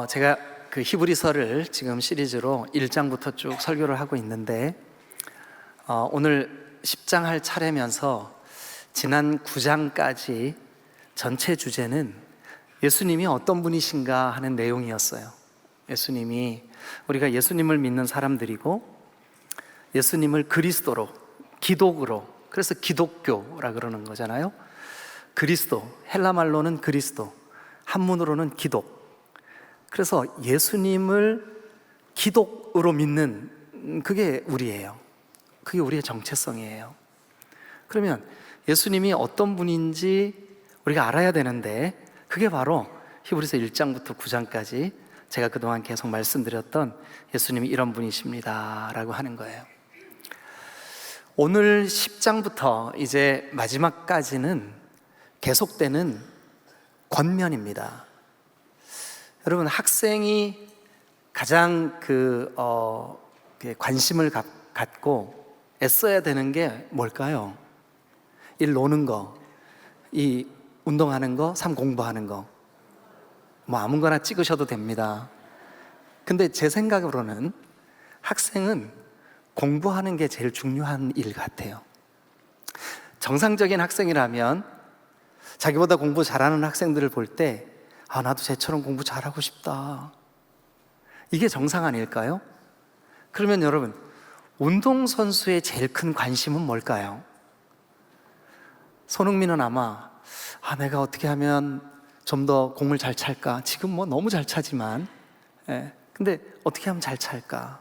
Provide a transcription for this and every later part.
제가 그 히브리서를 지금 시리즈로 1장부터 쭉 설교를 하고 있는데 오늘 10장 할 차례면서 지난 9장까지 전체 주제는 예수님이 어떤 분이신가 하는 내용이었어요. 예수님이 우리가 예수님을 믿는 사람들이고 예수님을 그리스도로, 기독으로, 그래서 기독교라 그러는 거잖아요. 그리스도, 헬라 말로는 그리스도, 한문으로는 기독. 그래서 예수님을 기독으로 믿는 그게 우리예요. 그게 우리의 정체성이에요. 그러면 예수님이 어떤 분인지 우리가 알아야 되는데 그게 바로 히브리서 1장부터 9장까지 제가 그동안 계속 말씀드렸던 예수님이 이런 분이십니다 라고 하는 거예요. 오늘 10장부터 이제 마지막까지는 계속되는 권면입니다. 여러분, 학생이 가장 관심을 갖고 애써야 되는 게 뭘까요? 일 노는 거, 이 운동하는 거, 삶 공부하는 거, 뭐 아무거나 찍으셔도 됩니다. 근데 제 생각으로는 학생은 공부하는 게 제일 중요한 일 같아요. 정상적인 학생이라면 자기보다 공부 잘하는 학생들을 볼 때 나도 쟤처럼 공부 잘하고 싶다, 이게 정상 아닐까요? 그러면 여러분, 운동선수의 제일 큰 관심은 뭘까요? 손흥민은 아마 내가 어떻게 하면 좀 더 공을 잘 찰까? 지금 뭐 너무 잘 차지만 근데 어떻게 하면 잘 찰까?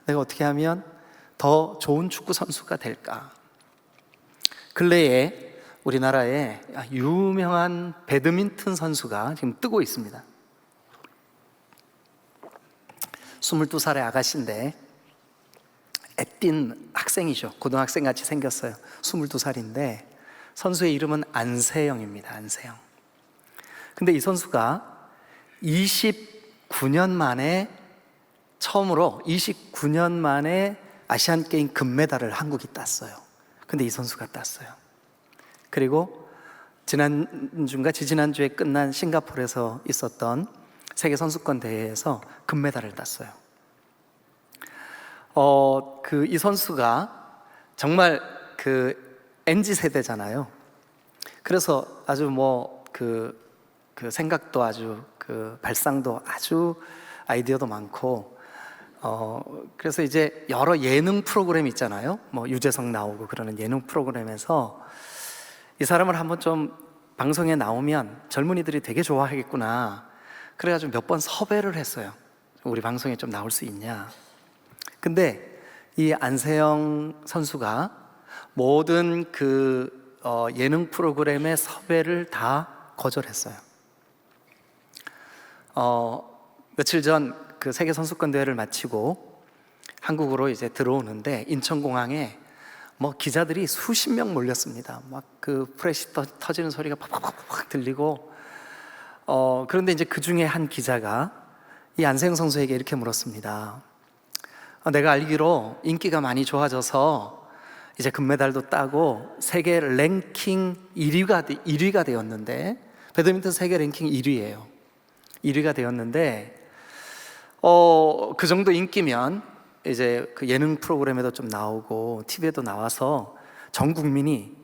내가 어떻게 하면 더 좋은 축구 선수가 될까? 근래에 우리나라에 유명한 배드민턴 선수가 지금 뜨고 있습니다. 22살의 아가씨인데 애띤 학생이죠. 고등학생 같이 생겼어요. 22살인데 선수의 이름은 안세영입니다. 안세영. 근데 이 선수가 29년 만에 처음으로 29년 만에 아시안게임 금메달을 한국이 땄어요. 근데 이 선수가 땄어요. 그리고 지난주인가 지지난주에 끝난 싱가포르에서 있었던 세계 선수권 대회에서 금메달을 땄어요. 이 선수가 정말 MZ 세대잖아요. 그래서 아주 생각도 아주 발상도 아주 아이디어도 많고 그래서 이제 여러 예능 프로그램 있잖아요. 뭐 유재석 나오고 그러는 예능 프로그램에서 이 사람을 한번 좀 방송에 나오면 젊은이들이 되게 좋아하겠구나, 그래가지고 몇 번 섭외를 했어요. 우리 방송에 좀 나올 수 있냐. 근데 이 안세영 선수가 모든 예능 프로그램의 섭외를 다 거절했어요. 며칠 전 세계 선수권 대회를 마치고 한국으로 이제 들어오는데 인천공항에 기자들이 수십 명 몰렸습니다. 막 프레시 터지는 소리가 팍팍팍 들리고 그런데 이제 그 중에 한 기자가 이 안세영 선수에게 이렇게 물었습니다. 내가 알기로 인기가 많이 좋아져서 이제 금메달도 따고 세계 랭킹 1위가 되었는데, 배드민턴 세계 랭킹 1위예요. 1위가 되었는데 그 정도 인기면 이제 예능 프로그램에도 좀 나오고 TV에도 나와서 전 국민이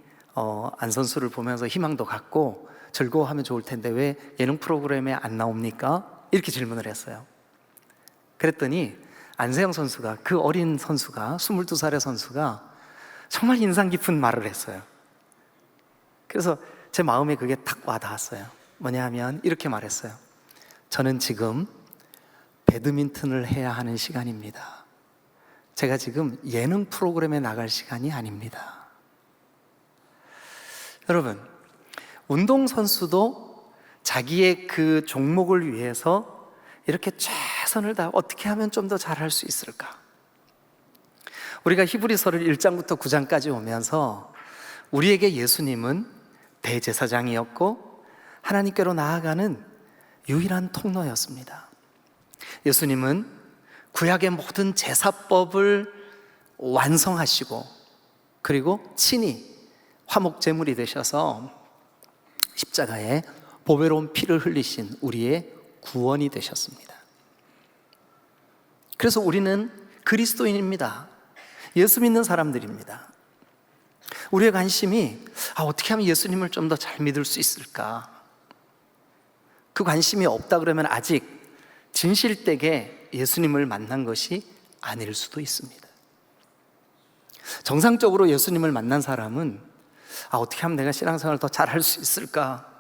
안 선수를 보면서 희망도 갖고 즐거워하면 좋을 텐데 왜 예능 프로그램에 안 나옵니까? 이렇게 질문을 했어요. 그랬더니 안세영 선수가, 그 어린 선수가, 22살의 선수가 정말 인상 깊은 말을 했어요. 그래서 제 마음에 그게 탁 와닿았어요. 뭐냐 하면 이렇게 말했어요. 저는 지금 배드민턴을 해야 하는 시간입니다. 제가 지금 예능 프로그램에 나갈 시간이 아닙니다. 여러분, 운동선수도 자기의 그 종목을 위해서 이렇게 최선을 다해 어떻게 하면 좀 더 잘할 수 있을까? 우리가 히브리서를 1장부터 9장까지 오면서 우리에게 예수님은 대제사장이었고 하나님께로 나아가는 유일한 통로였습니다. 예수님은 구약의 모든 제사법을 완성하시고 그리고 친히 화목제물이 되셔서 십자가에 보배로운 피를 흘리신 우리의 구원이 되셨습니다. 그래서 우리는 그리스도인입니다. 예수 믿는 사람들입니다. 우리의 관심이 어떻게 하면 예수님을 좀 더 잘 믿을 수 있을까? 그 관심이 없다 그러면 아직 진실되게 예수님을 만난 것이 아닐 수도 있습니다. 정상적으로 예수님을 만난 사람은 어떻게 하면 내가 신앙생활을 더 잘할 수 있을까?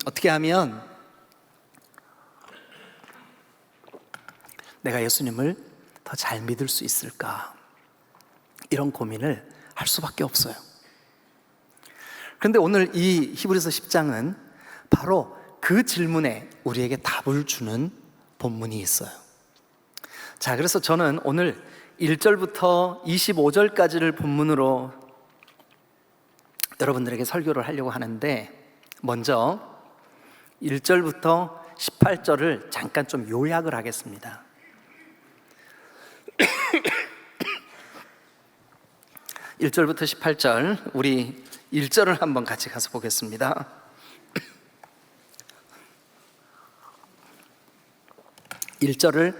어떻게 하면 내가 예수님을 더 잘 믿을 수 있을까? 이런 고민을 할 수밖에 없어요. 그런데 오늘 이 히브리서 10장은 바로 그 질문에 우리에게 답을 주는 본문이 있어요. 자, 그래서 저는 오늘 1절부터 25절까지를 본문으로 여러분들에게 설교를 하려고 하는데, 먼저 1절부터 18절을 잠깐 좀 요약을 하겠습니다. 1절부터 18절, 우리 1절을 한번 같이 가서 보겠습니다. 1절을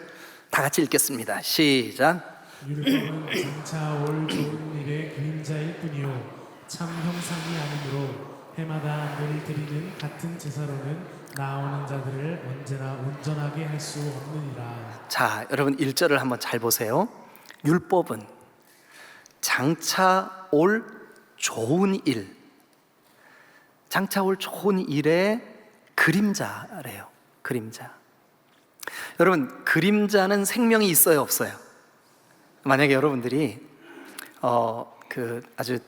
다 같이 읽겠습니다. 시작. 율법은 장차 올 좋은 일의 그림자일 뿐이요 참 형상이 아니므로 해마다 늘 드리는 같은 제사로는 나오는 자들을 언제나 온전하게 할 수 없느니라. 자, 여러분 1절을 한번 잘 보세요. 율법은 장차 올 좋은 일, 장차 올 좋은 일의 그림자래요. 그림자. 여러분, 그림자는 생명이 있어요, 없어요? 만약에 여러분들이 아주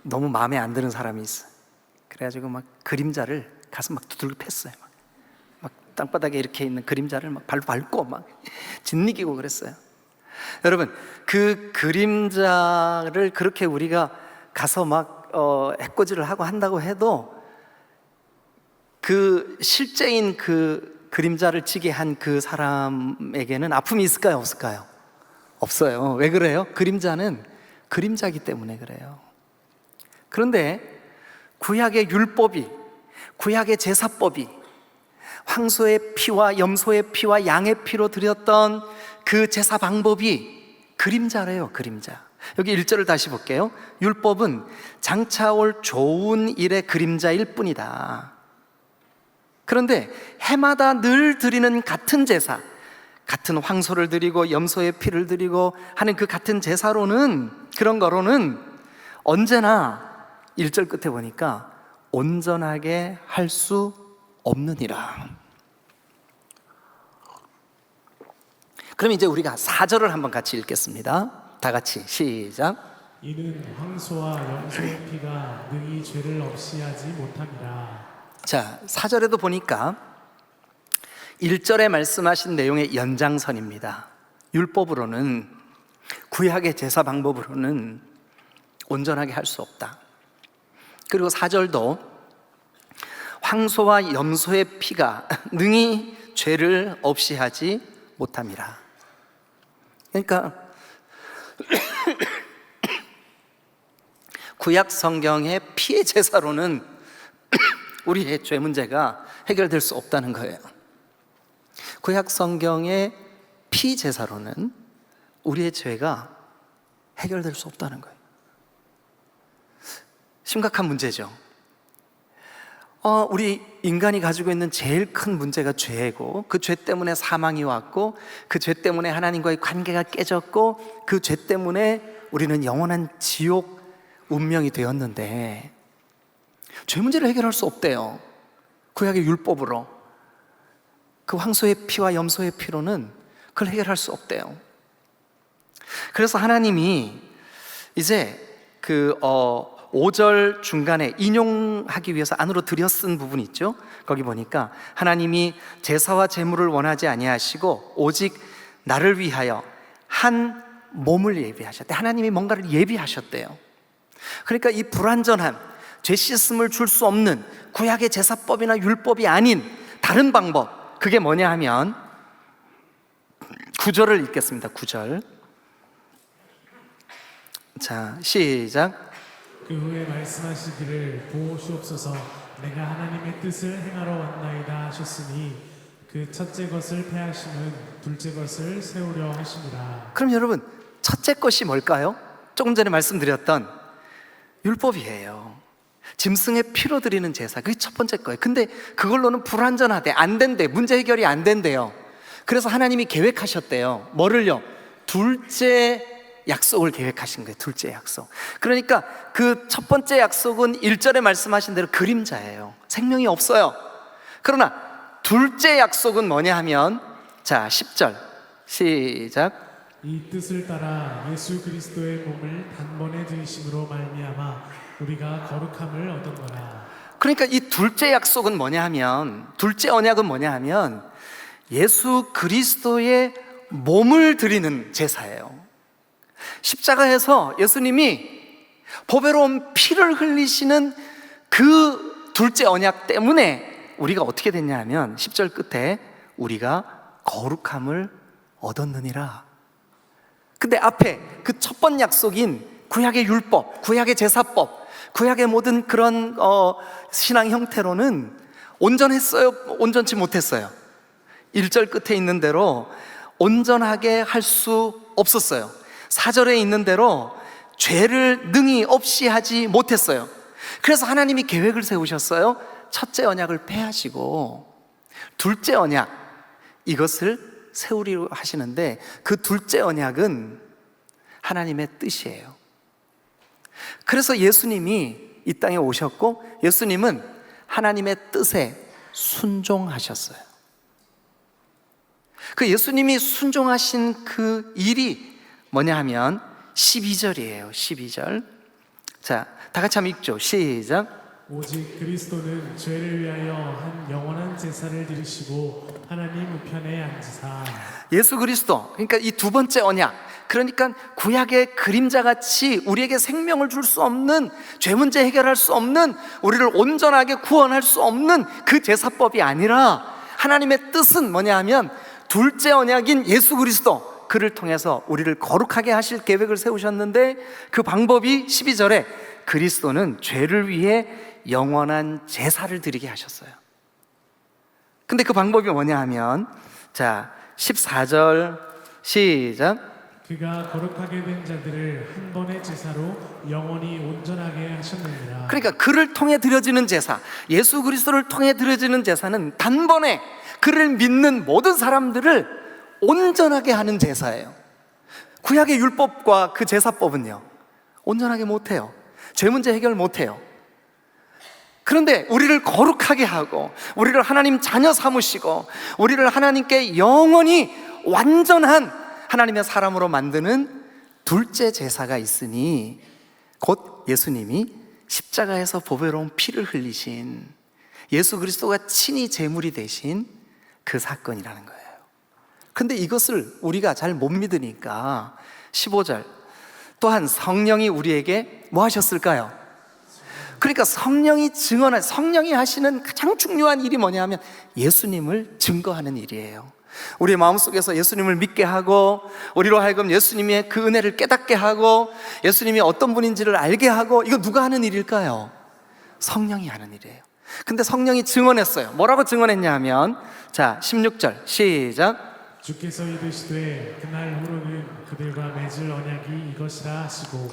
너무 마음에 안 드는 사람이 있어. 그래가지고 막 그림자를 가서 막 두들겨 팼어요. 막 땅바닥에 이렇게 있는 그림자를 막 발로 밟고 막 짓이기고 그랬어요. 여러분, 그 그림자를 그렇게 우리가 가서 막 해코지를 하고 한다고 해도 그 실제인 그 그림자를 지게 한 그 사람에게는 아픔이 있을까요, 없을까요? 없어요. 왜 그래요? 그림자는 그림자이기 때문에 그래요. 그런데 구약의 율법이, 구약의 제사법이 황소의 피와 염소의 피와 양의 피로 드렸던 그 제사 방법이 그림자래요. 그림자. 여기 1절을 다시 볼게요. 율법은 장차 올 좋은 일의 그림자일 뿐이다. 그런데 해마다 늘 드리는 같은 제사, 같은 황소를 드리고 염소의 피를 드리고 하는 그 같은 제사로는, 그런 거로는 언제나 1절 끝에 보니까 온전하게 할 수 없느니라. 그럼 이제 우리가 4절을 한번 같이 읽겠습니다. 다 같이 시작. 이는 황소와 염소의 피가 능히 죄를 없이 하지 못함이라. 자, 4절에도 보니까 1절에 말씀하신 내용의 연장선입니다. 율법으로는, 구약의 제사 방법으로는 온전하게 할 수 없다. 그리고 4절도 황소와 염소의 피가 능히 죄를 없이 하지 못함이라. 그러니까 구약 성경의 피의 제사로는 우리의 죄 문제가 해결될 수 없다는 거예요. 구약 성경의 피 제사로는 우리의 죄가 해결될 수 없다는 거예요. 심각한 문제죠. 우리 인간이 가지고 있는 제일 큰 문제가 죄고, 그 죄 때문에 사망이 왔고, 그 죄 때문에 하나님과의 관계가 깨졌고, 그 죄 때문에 우리는 영원한 지옥 운명이 되었는데 죄 문제를 해결할 수 없대요. 구약의 율법으로, 그 황소의 피와 염소의 피로는 그걸 해결할 수 없대요. 그래서 하나님이 이제 5절 중간에 인용하기 위해서 안으로 들여 쓴 부분이 있죠. 거기 보니까 하나님이 제사와 제물을 원하지 아니하시고 오직 나를 위하여 한 몸을 예비하셨대. 하나님이 뭔가를 예비하셨대요. 그러니까 이 불완전한, 죄 씻음을 줄 수 없는 구약의 제사법이나 율법이 아닌 다른 방법, 그게 뭐냐 하면 9절을 읽겠습니다. 9절. 자, 시작. 그 후에 말씀하시기를 보시옵소서 내가 하나님의 뜻을 행하러 왔나이다 하셨으니 그 첫째 것을 패하심은 둘째 것을 세우려 하심이라. 그럼 여러분, 첫째 것이 뭘까요? 조금 전에 말씀드렸던 율법이에요. 짐승의 피로 드리는 제사, 그게 첫 번째 거예요. 근데 그걸로는 불완전하대, 안 된대, 문제 해결이 안 된대요. 그래서 하나님이 계획하셨대요. 뭐를요? 둘째 약속을 계획하신 거예요. 둘째 약속. 그러니까 그 첫 번째 약속은 1절에 말씀하신 대로 그림자예요. 생명이 없어요. 그러나 둘째 약속은 뭐냐 하면, 자, 10절 시작. 이 뜻을 따라 예수 그리스도의 몸을 단번에 들이심으로 말미암아 우리가 거룩함을 얻은 거라. 그러니까 이 둘째 약속은 뭐냐 하면, 둘째 언약은 뭐냐 하면 예수 그리스도의 몸을 드리는 제사예요. 십자가에서 예수님이 보배로운 피를 흘리시는 그 둘째 언약 때문에 우리가 어떻게 됐냐 하면 10절 끝에 우리가 거룩함을 얻었느니라. 근데 앞에 그 첫 번 약속인 구약의 율법, 구약의 제사법, 구약의 모든 그런 신앙 형태로는 온전했어요? 온전치 못했어요? 1절 끝에 있는 대로 온전하게 할 수 없었어요. 4절에 있는 대로 죄를 능히 없이 하지 못했어요. 그래서 하나님이 계획을 세우셨어요. 첫째 언약을 폐하시고 둘째 언약, 이것을 세우리로 하시는데, 그 둘째 언약은 하나님의 뜻이에요. 그래서 예수님이 이 땅에 오셨고, 예수님은 하나님의 뜻에 순종하셨어요. 그 예수님이 순종하신 그 일이 뭐냐 하면 12절이에요. 12절. 자, 다 같이 한번 읽죠. 시작. 오직 그리스도는 죄를 위하여 한 영원한 제사를 드리시고 하나님 우편에 앉으사. 예수 그리스도, 그러니까 이 두 번째 언약, 그러니까 구약의 그림자같이 우리에게 생명을 줄 수 없는, 죄 문제 해결할 수 없는, 우리를 온전하게 구원할 수 없는 그 제사법이 아니라 하나님의 뜻은 뭐냐 하면 둘째 언약인 예수 그리스도, 그를 통해서 우리를 거룩하게 하실 계획을 세우셨는데, 그 방법이 12절에 그리스도는 죄를 위해 영원한 제사를 드리게 하셨어요. 근데 그 방법이 뭐냐 하면, 자, 14절 시작. 그가 거룩하게 된 자들을 한 번의 제사로 영원히 온전하게 하셨느니라. 그러니까 그를 통해 드려지는 제사, 예수 그리스도를 통해 드려지는 제사는 단번에 그를 믿는 모든 사람들을 온전하게 하는 제사예요. 구약의 율법과 그 제사법은요, 온전하게 못해요. 죄 문제 해결 못해요. 그런데 우리를 거룩하게 하고 우리를 하나님 자녀 삼으시고 우리를 하나님께 영원히 완전한 하나님의 사람으로 만드는 둘째 제사가 있으니, 곧 예수님이 십자가에서 보배로운 피를 흘리신 예수 그리스도가 친히 제물이 되신 그 사건이라는 거예요. 근데 이것을 우리가 잘 못 믿으니까 15절, 또한 성령이 우리에게 뭐 하셨을까요? 그러니까 성령이 하시는 가장 중요한 일이 뭐냐 하면 예수님을 증거하는 일이에요. 우리의 마음속에서 예수님을 믿게 하고, 우리로 하여금 예수님의 그 은혜를 깨닫게 하고, 예수님이 어떤 분인지를 알게 하고, 이거 누가 하는 일일까요? 성령이 하는 일이에요. 근데 성령이 증언했어요. 뭐라고 증언했냐 하면, 자, 16절 시작. 주께서 이르시되 그날 후로는 그들과 맺을 언약이 이것이라 하시고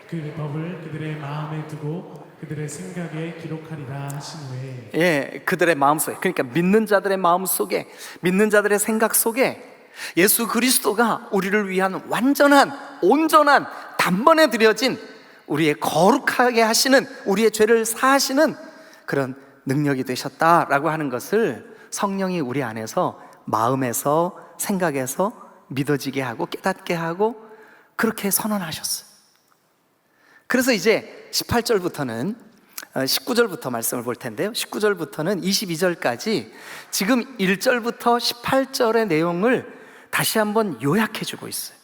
그 법을 그들의 마음에 두고 그들의 생각에 기록하리라 하신 후에. 예, 그들의 마음속에, 그러니까 믿는 자들의 마음속에, 믿는 자들의 생각 속에 예수 그리스도가 우리를 위한 완전한, 온전한, 단번에 드려진 우리의 거룩하게 하시는, 우리의 죄를 사하시는 그런 능력이 되셨다라고 하는 것을 성령이 우리 안에서, 마음에서, 생각에서 믿어지게 하고 깨닫게 하고 그렇게 선언하셨어요. 그래서 이제 18절부터는 19절부터 말씀을 볼 텐데요, 19절부터는 22절까지 지금 1절부터 18절의 내용을 다시 한번 요약해 주고 있어요.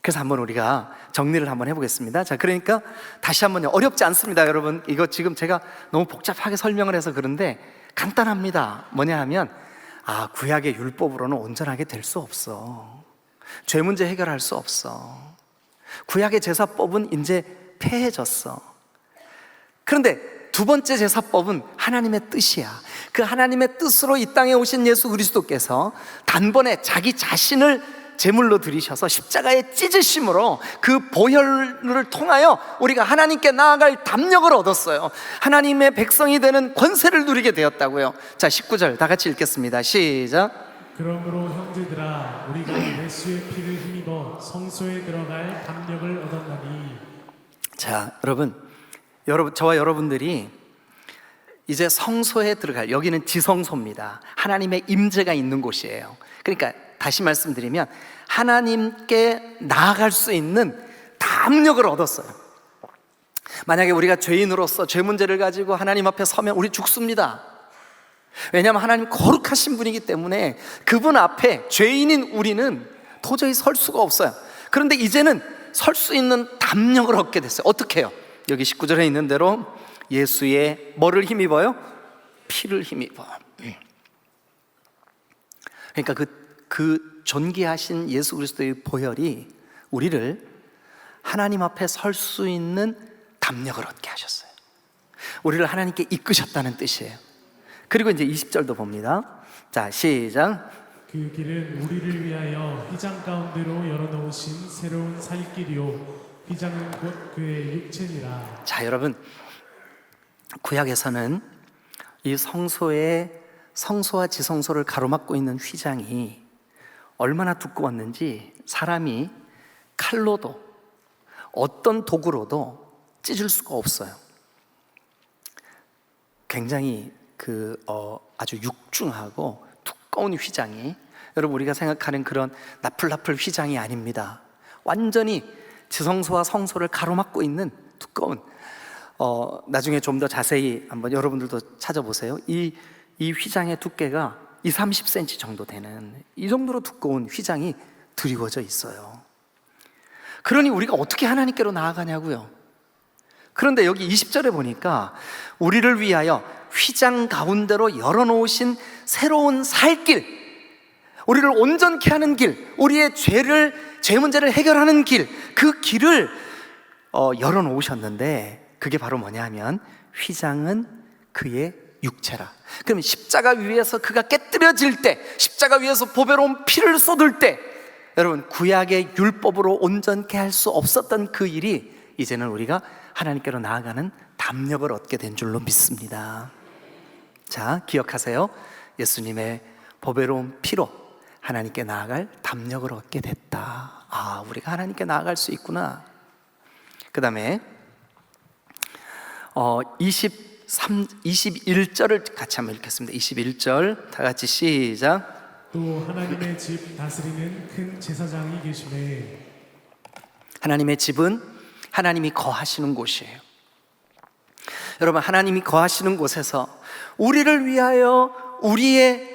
그래서 한번 우리가 정리를 한번 해보겠습니다. 자, 그러니까 다시 한번요, 어렵지 않습니다 여러분. 이거 지금 제가 너무 복잡하게 설명을 해서 그런데 간단합니다. 뭐냐 하면, 구약의 율법으로는 온전하게 될 수 없어. 죄 문제 해결할 수 없어. 구약의 제사법은 이제 폐해졌어. 그런데 두 번째 제사법은 하나님의 뜻이야. 그 하나님의 뜻으로 이 땅에 오신 예수 그리스도께서 단번에 자기 자신을 제물로 드리셔서 십자가에 찢으심으로 그 보혈을 통하여 우리가 하나님께 나아갈 담력을 얻었어요. 하나님의 백성이 되는 권세를 누리게 되었다고요. 자, 19절 다 같이 읽겠습니다. 시작. 그러므로 형제들아 우리가 예수의 피를 힘입어 성소에 들어갈 담력을 얻었나니. 자, 여러분 저와 여러분들이 이제 성소에 들어갈, 여기는 지성소입니다. 하나님의 임재가 있는 곳이에요. 그러니까 다시 말씀드리면 하나님께 나아갈 수 있는 담력을 얻었어요. 만약에 우리가 죄인으로서 죄 문제를 가지고 하나님 앞에 서면 우리 죽습니다. 왜냐하면 하나님 거룩하신 분이기 때문에 그분 앞에 죄인인 우리는 도저히 설 수가 없어요. 그런데 이제는 설 수 있는 담력을 얻게 됐어요. 어떻게 해요? 여기 19절에 있는 대로 예수의 뭐를 힘입어요? 피를 힘입어. 그러니까 그 존귀하신 예수 그리스도의 보혈이 우리를 하나님 앞에 설 수 있는 담력을 얻게 하셨어요. 우리를 하나님께 이끄셨다는 뜻이에요. 그리고 이제 20절도 봅니다. 자, 시작. 그 길은 우리를 위하여 휘장 가운데로 열어놓으신 새로운 살 길이요 휘장은 곧 그의 육체니라. 자, 여러분 구약에서는 이 성소와 지성소를 가로막고 있는 휘장이 얼마나 두꺼웠는지 사람이 칼로도 어떤 도구로도 찢을 수가 없어요. 굉장히 아주 육중하고 두꺼운 휘장이, 여러분 우리가 생각하는 그런 나풀나풀 휘장이 아닙니다. 완전히 지성소와 성소를 가로막고 있는 두꺼운, 나중에 좀 더 자세히 한번 여러분들도 찾아보세요. 이 휘장의 두께가 20-30cm 정도 되는, 이 정도로 두꺼운 휘장이 드리워져 있어요. 그러니 우리가 어떻게 하나님께로 나아가냐고요. 그런데 여기 20절에 보니까 우리를 위하여 휘장 가운데로 열어놓으신 새로운 살길, 우리를 온전케 하는 길, 우리의 죄 문제를 해결하는 길, 그 길을 열어놓으셨는데 그게 바로 뭐냐 하면 휘장은 그의 육체라. 그러면 십자가 위에서 그가 깨뜨려질 때, 십자가 위에서 보배로운 피를 쏟을 때, 여러분 구약의 율법으로 온전케 할 수 없었던 그 일이 이제는 우리가 하나님께로 나아가는 담력을 얻게 된 줄로 믿습니다. 자, 기억하세요. 예수님의 보배로운 피로 하나님께 나아갈 담력을 얻게 됐다. 아, 우리가 하나님께 나아갈 수 있구나. 그 다음에 21절을 같이 한번 읽겠습니다. 21절 다 같이 시작. 또 하나님의 집 다스리는 큰 제사장이 계시네. 하나님의 집은 하나님이 거하시는 곳이에요. 여러분, 하나님이 거하시는 곳에서 우리를 위하여 우리의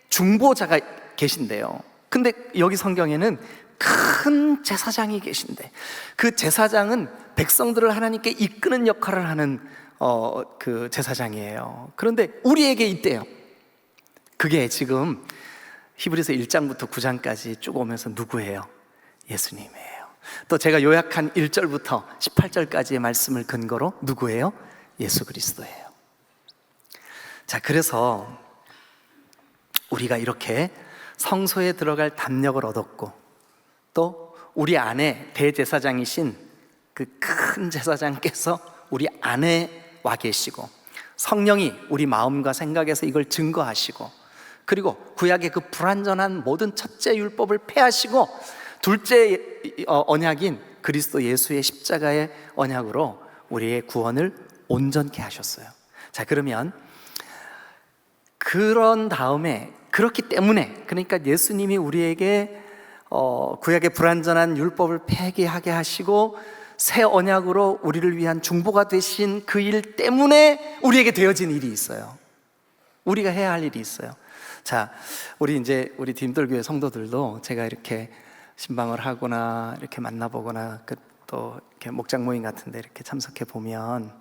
중보자가 계신데요. 근데 여기 성경에는 큰 제사장이 계신데, 그 제사장은 백성들을 하나님께 이끄는 역할을 하는 그 제사장이에요. 그런데 우리에게 있대요. 그게 지금 히브리서 1장부터 9장까지 쭉 오면서 누구예요? 예수님이에요. 또 제가 요약한 1절부터 18절까지의 말씀을 근거로 누구예요? 예수 그리스도예요. 자, 그래서 우리가 이렇게 성소에 들어갈 담력을 얻었고, 또 우리 안에 대제사장이신 그 큰 제사장께서 우리 안에 와 계시고, 성령이 우리 마음과 생각에서 이걸 증거하시고, 그리고 구약의 그 불완전한 모든 첫째 율법을 폐하시고 둘째 언약인 그리스도 예수의 십자가의 언약으로 우리의 구원을 온전케 하셨어요. 자, 그러면 그런 다음에, 그렇기 때문에, 그러니까 예수님이 우리에게 구약의 불완전한 율법을 폐기하게 하시고 새 언약으로 우리를 위한 중보가 되신 그 일 때문에 우리에게 되어진 일이 있어요. 우리가 해야 할 일이 있어요. 자, 우리 디딤돌교회 성도들도 제가 이렇게 신방을 하거나 이렇게 만나보거나 또 이렇게 목장 모임 같은데 이렇게 참석해 보면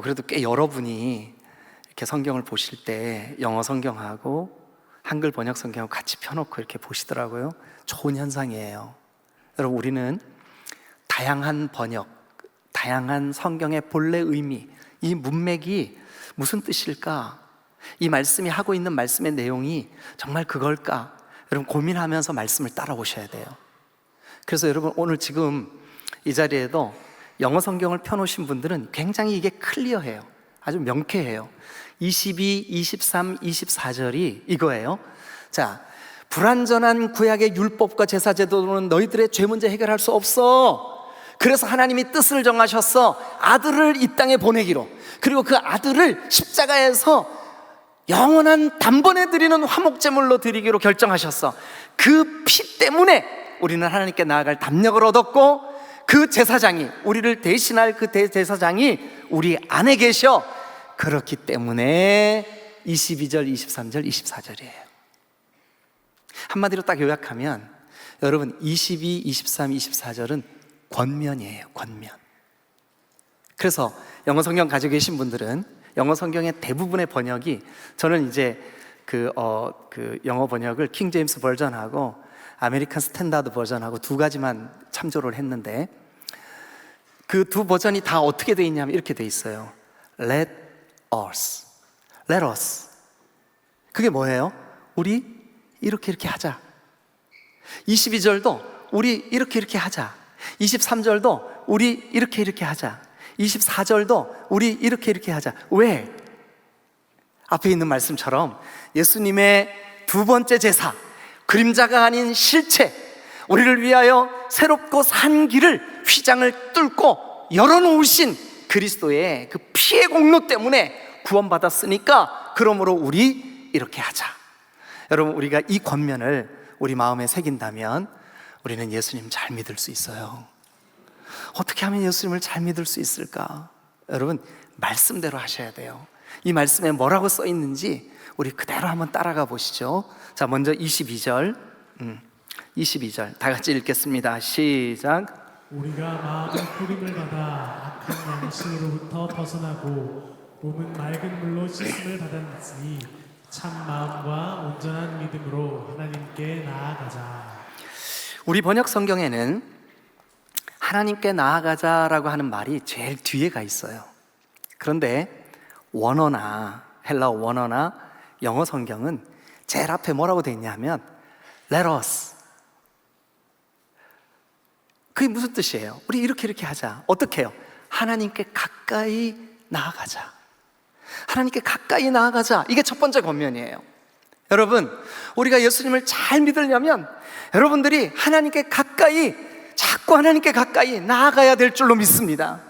그래도 꽤 여러분이 이렇게 성경을 보실 때 영어 성경하고 한글 번역 성경하고 같이 펴놓고 이렇게 보시더라고요. 좋은 현상이에요. 여러분, 우리는 다양한 번역, 다양한 성경의 본래 의미, 이 문맥이 무슨 뜻일까? 이 말씀이 하고 있는 말씀의 내용이 정말 그걸까? 여러분 고민하면서 말씀을 따라오셔야 돼요. 그래서 여러분 오늘 지금 이 자리에도 영어 성경을 펴놓으신 분들은 굉장히 이게 클리어해요. 아주 명쾌해요. 22, 23, 24절이 이거예요. 자, 불완전한 구약의 율법과 제사제도로는 너희들의 죄 문제 해결할 수 없어. 그래서 하나님이 뜻을 정하셨어. 아들을 이 땅에 보내기로. 그리고 그 아들을 십자가에서 영원한 단번에 드리는 화목제물로 드리기로 결정하셨어. 그 피 때문에 우리는 하나님께 나아갈 담력을 얻었고, 그 제사장이, 우리를 대신할 그 대제사장이 우리 안에 계셔. 그렇기 때문에 22절, 23절, 24절이에요. 한마디로 딱 요약하면 여러분 22, 23, 24절은 권면이에요. 권면. 그래서 영어 성경 가지고 계신 분들은 영어 성경의 대부분의 번역이, 저는 이제 그 영어 번역을 킹 제임스 버전하고 아메리칸 스탠다드 버전하고 두 가지만 참조를 했는데, 그 두 버전이 다 어떻게 돼 있냐면 이렇게 돼 있어요. Let us. Let us. 그게 뭐예요? 우리 이렇게 하자. 22절도 우리 이렇게 하자. 23절도 우리 이렇게 하자. 24절도 우리 이렇게 하자. 왜? 앞에 있는 말씀처럼 예수님의 두 번째 제사, 그림자가 아닌 실체, 우리를 위하여 새롭고 산 길을, 휘장을 뚫고 열어놓으신 그리스도의 그 피의 공로 때문에 구원받았으니까 그러므로 우리 이렇게 하자. 여러분, 우리가 이 권면을 우리 마음에 새긴다면 우리는 예수님 잘 믿을 수 있어요. 어떻게 하면 예수님을 잘 믿을 수 있을까? 여러분, 말씀대로 하셔야 돼요. 이 말씀에 뭐라고 써 있는지 우리 그대로 한번 따라가 보시죠. 자, 먼저 22절 다 같이 읽겠습니다. 시작. 우리가 마음의 뿌림을 받아 악한 양식으로부터 벗어나고 몸은 맑은 물로 씻음을 받았으니 참 마음과 온전한 믿음으로 하나님께 나아가자. 우리 번역 성경에는 하나님께 나아가자라고 하는 말이 제일 뒤에 가 있어요. 그런데 원어나 헬라어 원어나 영어 성경은 제일 앞에 뭐라고 돼 있냐면 Let us. 그게 무슨 뜻이에요? 우리 이렇게 하자. 어떻게 해요? 하나님께 가까이 나아가자. 하나님께 가까이 나아가자. 이게 첫 번째 권면이에요. 여러분, 우리가 예수님을 잘 믿으려면 여러분들이 하나님께 가까이, 자꾸 하나님께 가까이 나아가야 될 줄로 믿습니다.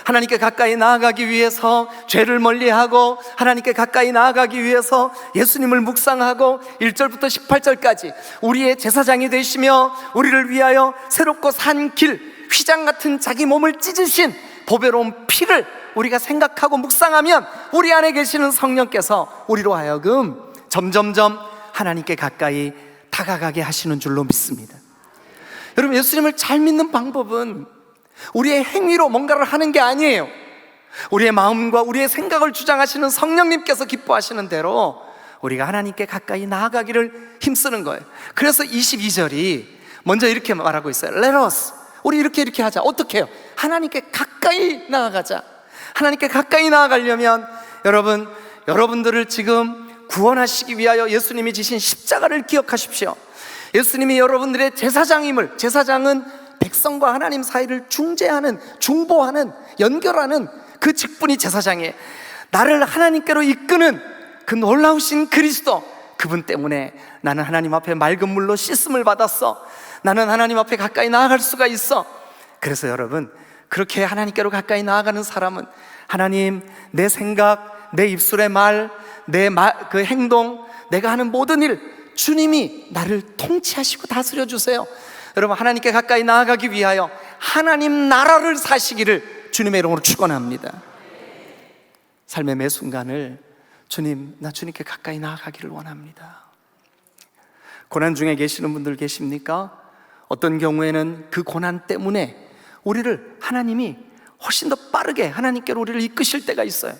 하나님께 가까이 나아가기 위해서 죄를 멀리하고, 하나님께 가까이 나아가기 위해서 예수님을 묵상하고 1절부터 18절까지 우리의 제사장이 되시며 우리를 위하여 새롭고 산 길, 휘장 같은 자기 몸을 찢으신 보배로운 피를 우리가 생각하고 묵상하면 우리 안에 계시는 성령께서 우리로 하여금 점점점 하나님께 가까이 다가가게 하시는 줄로 믿습니다. 여러분, 예수님을 잘 믿는 방법은 우리의 행위로 뭔가를 하는 게 아니에요. 우리의 마음과 우리의 생각을 주장하시는 성령님께서 기뻐하시는 대로 우리가 하나님께 가까이 나아가기를 힘쓰는 거예요. 그래서 22절이 먼저 이렇게 말하고 있어요. Let us. 우리 이렇게 하자. 어떻게 해요? 하나님께 가까이 나아가자. 하나님께 가까이 나아가려면 여러분들을 지금 구원하시기 위하여 예수님이 지신 십자가를 기억하십시오. 예수님이 여러분들의 제사장임을, 제사장은 백성과 하나님 사이를 중재하는, 중보하는, 연결하는 그 직분이 제사장이에요. 나를 하나님께로 이끄는 그 놀라우신 그리스도, 그분 때문에 나는 하나님 앞에 맑은 물로 씻음을 받았어. 나는 하나님 앞에 가까이 나아갈 수가 있어. 그래서 여러분, 그렇게 하나님께로 가까이 나아가는 사람은 하나님, 내 생각, 내 입술의 말, 그 행동, 내가 하는 모든 일, 주님이 나를 통치하시고 다스려 주세요. 여러분, 하나님께 가까이 나아가기 위하여 하나님 나라를 사시기를 주님의 이름으로 축원합니다. 삶의 매 순간을 주님, 나 주님께 가까이 나아가기를 원합니다. 고난 중에 계시는 분들 계십니까? 어떤 경우에는 그 고난 때문에 우리를 하나님이 훨씬 더 빠르게 하나님께로 우리를 이끄실 때가 있어요.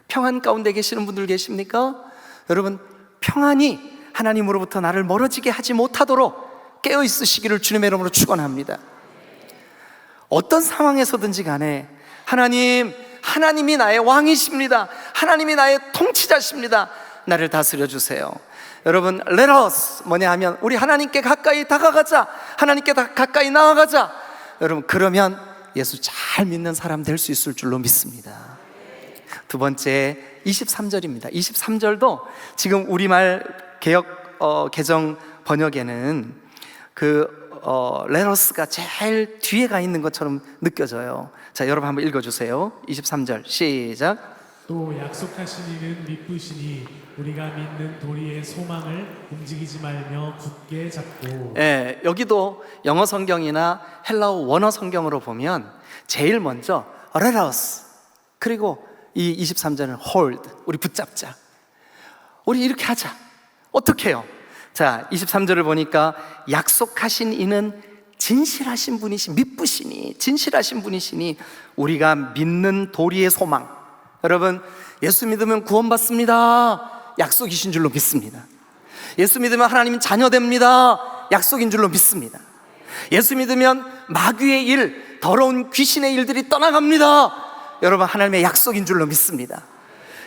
평안 가운데 계시는 분들 계십니까? 여러분, 평안이 하나님으로부터 나를 멀어지게 하지 못하도록 깨어 있으시기를 주님의 이름으로 축원합니다. 어떤 상황에서든지 간에 하나님 하나님이 나의 왕이십니다. 하나님이 나의 통치자십니다. 나를 다스려 주세요. 여러분, let us 뭐냐 하면 우리 하나님께 가까이 다가가자, 하나님께 가까이 나아가자. 여러분, 그러면 예수 잘 믿는 사람 될 수 있을 줄로 믿습니다. 두 번째 23절입니다 23절도 지금 우리말 개역 개정 번역에는 let us가 제일 뒤에 가 있는 것처럼 느껴져요. 자, 여러분 한번 읽어주세요. 23절 시작. 또 약속하신 이는 믿으시니 우리가 믿는 도리의 소망을 움직이지 말며 굳게 잡고. 여기도 영어 성경이나 헬라어 원어 성경으로 보면 제일 먼저 let us, 그리고 이 23절은 hold, 우리 붙잡자, 우리 이렇게 하자. 어떻게 해요? 자, 23절을 보니까 약속하신 이는 진실하신 분이시, 믿으시니 진실하신 분이시니 우리가 믿는 도리의 소망. 여러분, 예수 믿으면 구원받습니다. 약속이신 줄로 믿습니다. 예수 믿으면 하나님 자녀됩니다. 약속인 줄로 믿습니다. 예수 믿으면 마귀의 일, 더러운 귀신의 일들이 떠나갑니다. 여러분, 하나님의 약속인 줄로 믿습니다.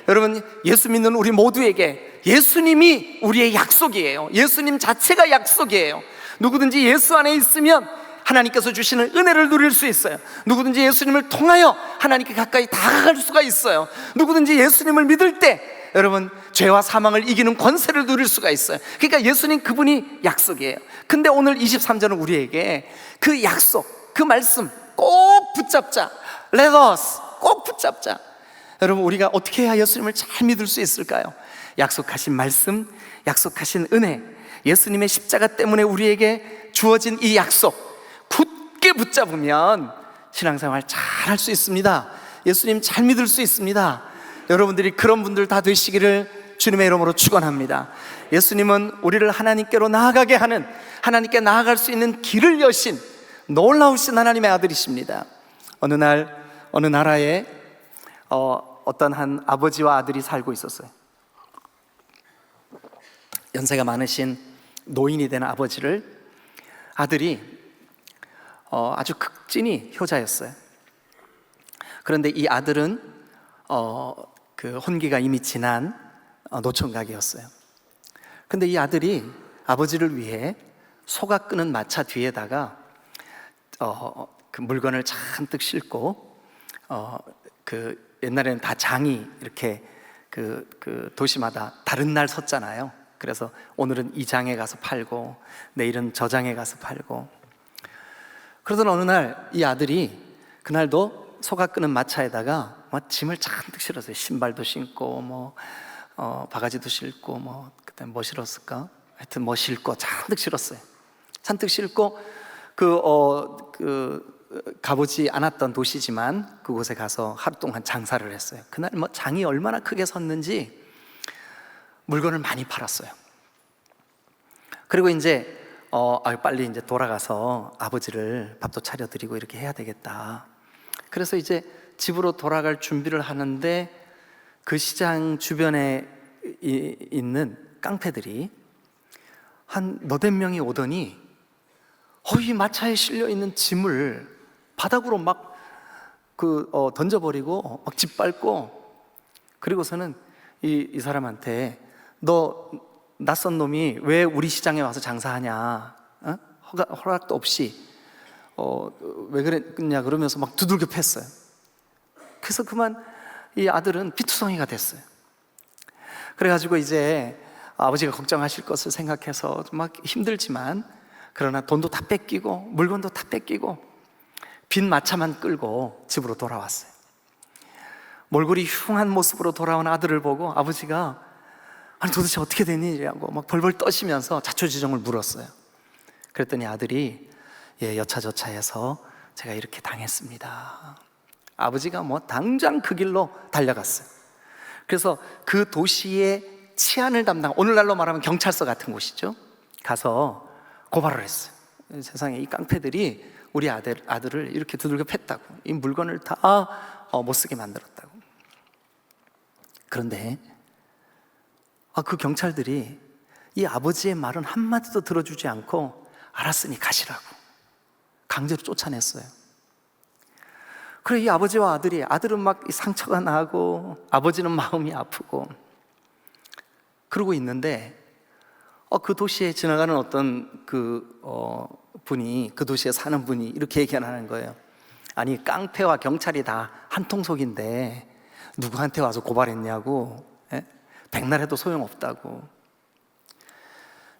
여러분, 예수 믿는 우리 모두에게 예수님이 우리의 약속이에요. 예수님 자체가 약속이에요. 누구든지 예수 안에 있으면 하나님께서 주시는 은혜를 누릴 수 있어요. 누구든지 예수님을 통하여 하나님께 가까이 다가갈 수가 있어요. 누구든지 예수님을 믿을 때 여러분, 죄와 사망을 이기는 권세를 누릴 수가 있어요. 그러니까 예수님 그분이 약속이에요. 근데 오늘 23절은 우리에게 그 약속, 그 말씀 꼭 붙잡자. Let us, 꼭 붙잡자. 여러분, 우리가 어떻게 해야 예수님을 잘 믿을 수 있을까요? 약속하신 말씀, 약속하신 은혜, 예수님의 십자가 때문에 우리에게 주어진 이 약속 굳게 붙잡으면 신앙생활 잘 할 수 있습니다. 예수님 잘 믿을 수 있습니다. 여러분들이 그런 분들 다 되시기를 주님의 이름으로 축원합니다. 예수님은 우리를 하나님께로 나아가게 하는, 하나님께 나아갈 수 있는 길을 여신 놀라우신 하나님의 아들이십니다. 어느 날 어느 나라에 어떤 한 아버지와 아들이 살고 있었어요. 연세가 많으신 노인이 된 아버지를 아들이 아주 극진히 효자였어요. 그런데 이 아들은 그 혼기가 이미 지난 노총각이었어요. 그런데 이 아들이 아버지를 위해 소가 끄는 마차 뒤에다가 그 물건을 잔뜩 싣고 그 옛날에는 다 장이 이렇게 그 도시마다 다른 날 섰잖아요. 그래서 오늘은 이 장에 가서 팔고 내일은 저 장에 가서 팔고. 그러던 어느 날 이 아들이 그날도 소가 끄는 마차에다가 짐을 잔뜩 실었어요. 신발도 신고 바가지도 신고 그때 뭐 실었을까? 하여튼 뭐 신고 잔뜩 실었어요. 잔뜩 신고 가보지 않았던 도시지만 그곳에 가서 하루 동안 장사를 했어요. 그날 장이 얼마나 크게 섰는지 물건을 많이 팔았어요. 그리고 이제 빨리 이제 돌아가서 아버지를 밥도 차려드리고 이렇게 해야 되겠다. 그래서 이제 집으로 돌아갈 준비를 하는데 그 시장 주변에 있는 깡패들이 한 너댓 명이 오더니 이 마차에 실려 있는 짐을 바닥으로 막 던져버리고 막 짓밟고, 그리고서는 이 사람한테 너 낯선 놈이 왜 우리 시장에 와서 장사하냐? 허락도 없이 왜 그랬냐? 그러면서 막 두들겨 팼어요. 그래서 그만 이 아들은 피투성이가 됐어요. 그래가지고 이제 아버지가 걱정하실 것을 생각해서 막 힘들지만 그러나 돈도 다 뺏기고 물건도 다 뺏기고 빈 마차만 끌고 집으로 돌아왔어요. 몰골이 흉한 모습으로 돌아온 아들을 보고 아버지가 아니 도대체 어떻게 된 일이라고 막 벌벌 떠시면서 자초지종을 물었어요. 그랬더니 아들이 여차저차해서 제가 이렇게 당했습니다. 아버지가 당장 그 길로 달려갔어요. 그래서 그 도시의 치안을 오늘날로 말하면 경찰서 같은 곳이죠. 가서 고발을 했어요. 세상에 이 깡패들이 우리 아들을 이렇게 두들겨 팼다고, 이 물건을 다 못 쓰게 만들었다고. 그런데 그 경찰들이 이 아버지의 말은 한마디도 들어주지 않고 알았으니 가시라고 강제로 쫓아냈어요. 그래, 이 아버지와 아들이, 아들은 막 상처가 나고 아버지는 마음이 아프고 그러고 있는데 그 도시에 지나가는 어떤 분이, 그 도시에 사는 분이 이렇게 얘기하는 거예요. 아니, 깡패와 경찰이 다 한 통속인데 누구한테 와서 고발했냐고, 예? 백날해도 소용없다고.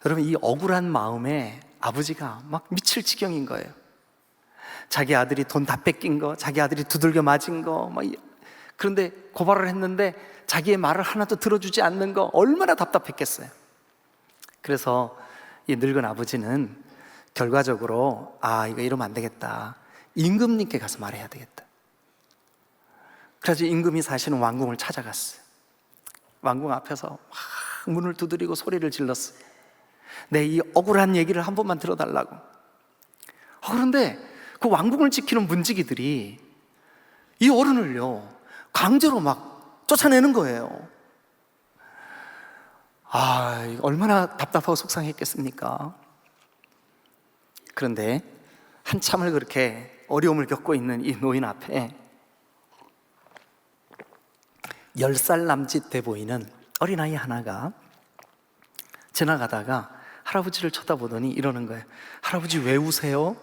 여러분, 이 억울한 마음에 아버지가 막 미칠 지경인 거예요. 자기 아들이 돈 다 뺏긴 거, 자기 아들이 두들겨 맞은 거, 그런데 고발을 했는데 자기의 말을 하나도 들어주지 않는 거, 얼마나 답답했겠어요. 그래서 이 늙은 아버지는 결과적으로 이거 이러면 안 되겠다, 임금님께 가서 말해야 되겠다. 그래서 임금이 사시는 왕궁을 찾아갔어요. 왕궁 앞에서 막 문을 두드리고 소리를 질렀어요. 내 이 억울한 얘기를 한 번만 들어달라고. 그런데 그 왕궁을 지키는 문지기들이 이 어른을요 강제로 막 쫓아내는 거예요. 얼마나 답답하고 속상했겠습니까? 그런데 한참을 그렇게 어려움을 겪고 있는 이 노인 앞에 10살 남짓 돼 보이는 어린아이 하나가 지나가다가 할아버지를 쳐다보더니 이러는 거예요. 할아버지 왜 우세요?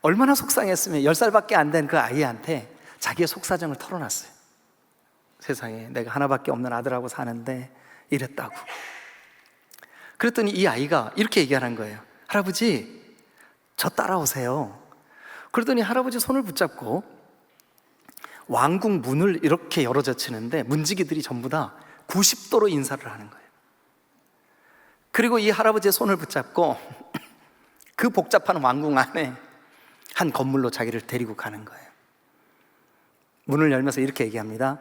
얼마나 속상했으면 10살밖에 안 된 그 아이한테 자기의 속사정을 털어놨어요. 세상에 내가 하나밖에 없는 아들하고 사는데 이랬다고. 그랬더니 이 아이가 이렇게 얘기하는 거예요. 할아버지, 저 따라오세요. 그러더니 할아버지 손을 붙잡고 왕궁 문을 이렇게 열어젖히는데 문지기들이 전부 다 90도로 인사를 하는 거예요. 그리고 이 할아버지의 손을 붙잡고 그 복잡한 왕궁 안에 한 건물로 자기를 데리고 가는 거예요. 문을 열면서 이렇게 얘기합니다.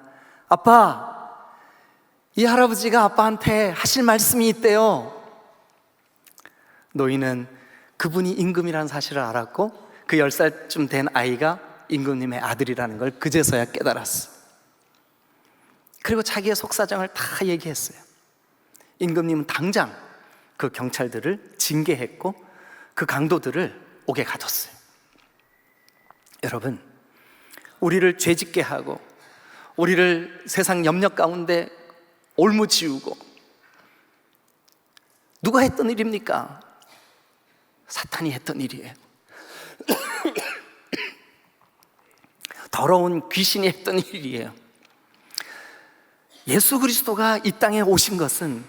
아빠, 이 할아버지가 아빠한테 하실 말씀이 있대요. 노인은 그분이 임금이라는 사실을 알았고 그 10살쯤 된 아이가 임금님의 아들이라는 걸 그제서야 깨달았어. 그리고 자기의 속사정을 다 얘기했어요. 임금님은 당장 그 경찰들을 징계했고 그 강도들을 옥에 가뒀어요. 여러분, 우리를 죄짓게 하고 우리를 세상 염려 가운데 올무지우고 누가 했던 일입니까? 사탄이 했던 일이에요. 더러운 귀신이 했던 일이에요. 예수 그리스도가 이 땅에 오신 것은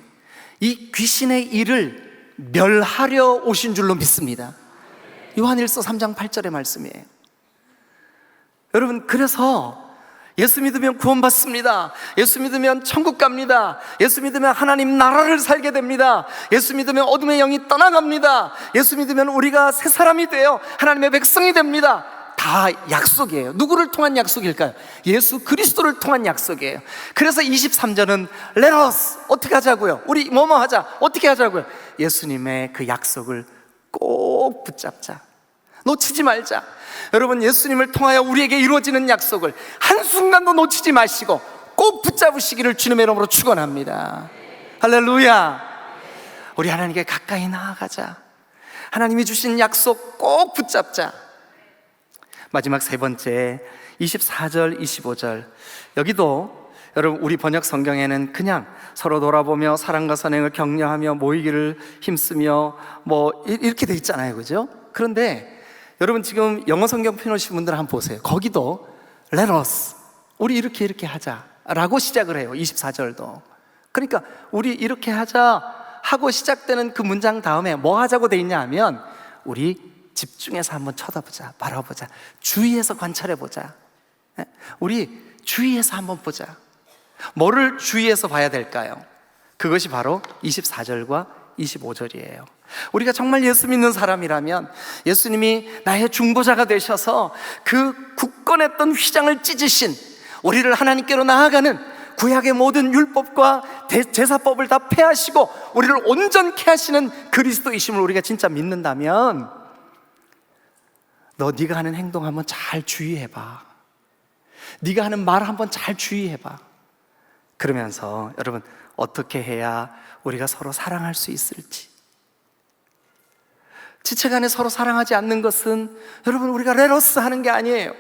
이 귀신의 일을 멸하려 오신 줄로 믿습니다. 요한일서 3장 8절의 말씀이에요. 여러분, 그래서 예수 믿으면 구원받습니다. 예수 믿으면 천국 갑니다. 예수 믿으면 하나님 나라를 살게 됩니다. 예수 믿으면 어둠의 영이 떠나갑니다. 예수 믿으면 우리가 새 사람이 되어 하나님의 백성이 됩니다. 다 약속이에요. 누구를 통한 약속일까요? 예수 그리스도를 통한 약속이에요. 그래서 23절은 Let us, 어떻게 하자고요? 우리 뭐뭐 하자, 어떻게 하자고요? 예수님의 그 약속을 꼭 붙잡자, 놓치지 말자. 여러분, 예수님을 통하여 우리에게 이루어지는 약속을 한순간도 놓치지 마시고 꼭 붙잡으시기를 주님의 이름으로 축원합니다. 할렐루야. 우리 하나님께 가까이 나아가자. 하나님이 주신 약속 꼭 붙잡자. 마지막 세 번째, 24절, 25절. 여기도 여러분, 우리 번역 성경에는 그냥 서로 돌아보며 사랑과 선행을 격려하며 모이기를 힘쓰며 이렇게 돼 있잖아요, 그죠? 그런데 여러분, 지금 영어 성경 펴놓으신 분들 한번 보세요. 거기도 Let us, 우리 이렇게 하자 라고 시작을 해요. 24절도. 그러니까 우리 이렇게 하자 하고 시작되는 그 문장 다음에 뭐 하자고 돼 있냐 하면 우리 집중해서 한번 쳐다보자, 바라보자, 주의해서 관찰해보자. 우리 주의해서 한번 보자. 뭐를 주의해서 봐야 될까요? 그것이 바로 24절과 25절이에요. 우리가 정말 예수 믿는 사람이라면 예수님이 나의 중보자가 되셔서 그 굳건했던 휘장을 찢으신, 우리를 하나님께로 나아가는 구약의 모든 율법과 제사법을 다 폐하시고 우리를 온전케 하시는 그리스도이심을 우리가 진짜 믿는다면 네가 하는 행동 한번 잘 주의해봐. 네가 하는 말 한번 잘 주의해봐. 그러면서 여러분, 어떻게 해야 우리가 서로 사랑할 수 있을지, 지체 간에 서로 사랑하지 않는 것은 여러분 우리가 레러스 하는 게 아니에요.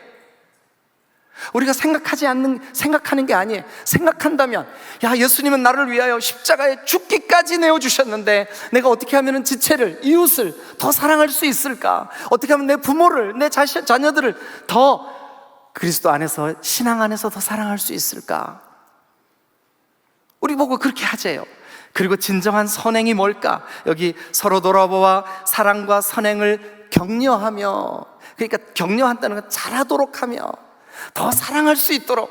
우리가 생각하는 게 아니에요. 생각한다면, 야, 예수님은 나를 위하여 십자가에 죽기까지 내어주셨는데 내가 어떻게 하면 지체를, 이웃을 더 사랑할 수 있을까? 어떻게 하면 내 부모를, 내 자녀들을 더 그리스도 안에서, 신앙 안에서 더 사랑할 수 있을까? 우리 보고 그렇게 하재요. 그리고 진정한 선행이 뭘까? 여기 서로 돌아보아 사랑과 선행을 격려하며, 그러니까 격려한다는 건 잘하도록 하며, 더 사랑할 수 있도록,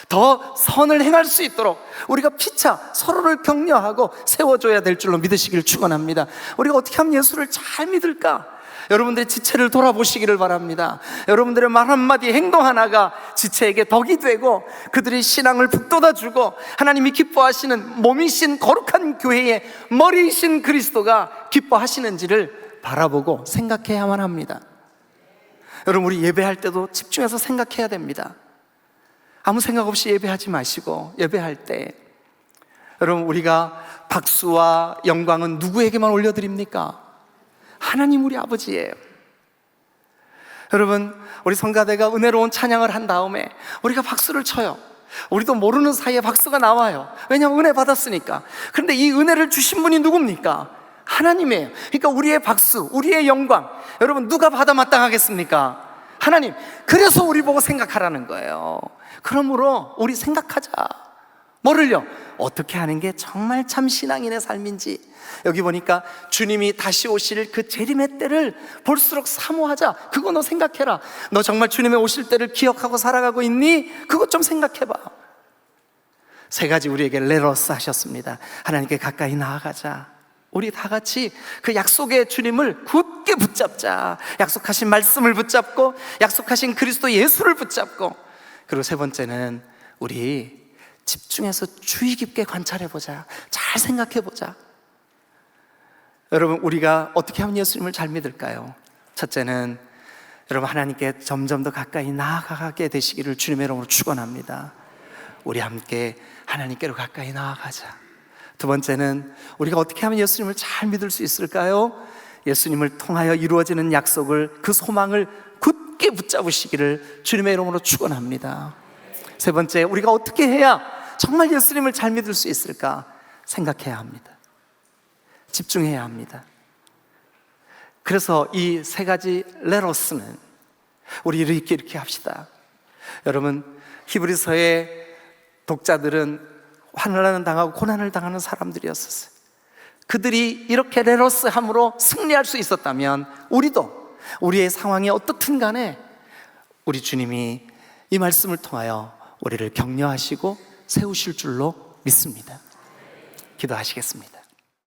더 선을 행할 수 있도록 우리가 피차 서로를 격려하고 세워줘야 될 줄로 믿으시기를 축원합니다. 우리가 어떻게 하면 예수를 잘 믿을까? 여러분들의 지체를 돌아보시기를 바랍니다. 여러분들의 말 한마디, 행동 하나가 지체에게 덕이 되고 그들의 신앙을 북돋아주고 하나님이 기뻐하시는 몸이신 거룩한 교회의 머리이신 그리스도가 기뻐하시는지를 바라보고 생각해야만 합니다. 여러분, 우리 예배할 때도 집중해서 생각해야 됩니다. 아무 생각 없이 예배하지 마시고, 예배할 때 여러분, 우리가 박수와 영광은 누구에게만 올려드립니까? 하나님 우리 아버지예요. 여러분, 우리 성가대가 은혜로운 찬양을 한 다음에 우리가 박수를 쳐요. 우리도 모르는 사이에 박수가 나와요. 왜냐하면 은혜 받았으니까. 그런데 이 은혜를 주신 분이 누굽니까? 하나님이에요. 그러니까 우리의 박수, 우리의 영광, 여러분 누가 받아 마땅하겠습니까? 하나님. 그래서 우리 보고 생각하라는 거예요. 그러므로 우리 생각하자. 뭐를요? 어떻게 하는 게 정말 참 신앙인의 삶인지. 여기 보니까 주님이 다시 오실 그 재림의 때를 볼수록 사모하자. 그거 너 생각해라. 너 정말 주님의 오실 때를 기억하고 살아가고 있니? 그것 좀 생각해봐. 세 가지 우리에게 레러스 하셨습니다. 하나님께 가까이 나아가자. 우리 다 같이 그 약속의 주님을 굳게 붙잡자. 약속하신 말씀을 붙잡고, 약속하신 그리스도 예수를 붙잡고, 그리고 세 번째는 우리 집중해서 주의 깊게 관찰해보자. 잘 생각해보자. 여러분, 우리가 어떻게 하면 예수님을 잘 믿을까요? 첫째는 여러분, 하나님께 점점 더 가까이 나아가게 되시기를 주님의 이름으로 축원합니다. 우리 함께 하나님께로 가까이 나아가자. 두 번째는 우리가 어떻게 하면 예수님을 잘 믿을 수 있을까요? 예수님을 통하여 이루어지는 약속을, 그 소망을 굳게 붙잡으시기를 주님의 이름으로 축원합니다. 세 번째, 우리가 어떻게 해야 정말 예수님을 잘 믿을 수 있을까? 생각해야 합니다. 집중해야 합니다. 그래서 이 세 가지 레러스는 우리 이렇게 합시다. 여러분, 히브리서의 독자들은 환난을 당하고 고난을 당하는 사람들이었었어요. 그들이 이렇게 레러스함으로 승리할 수 있었다면 우리도, 우리의 상황이 어떻든 간에 우리 주님이 이 말씀을 통하여 우리를 격려하시고 세우실 줄로 믿습니다. 기도하시겠습니다.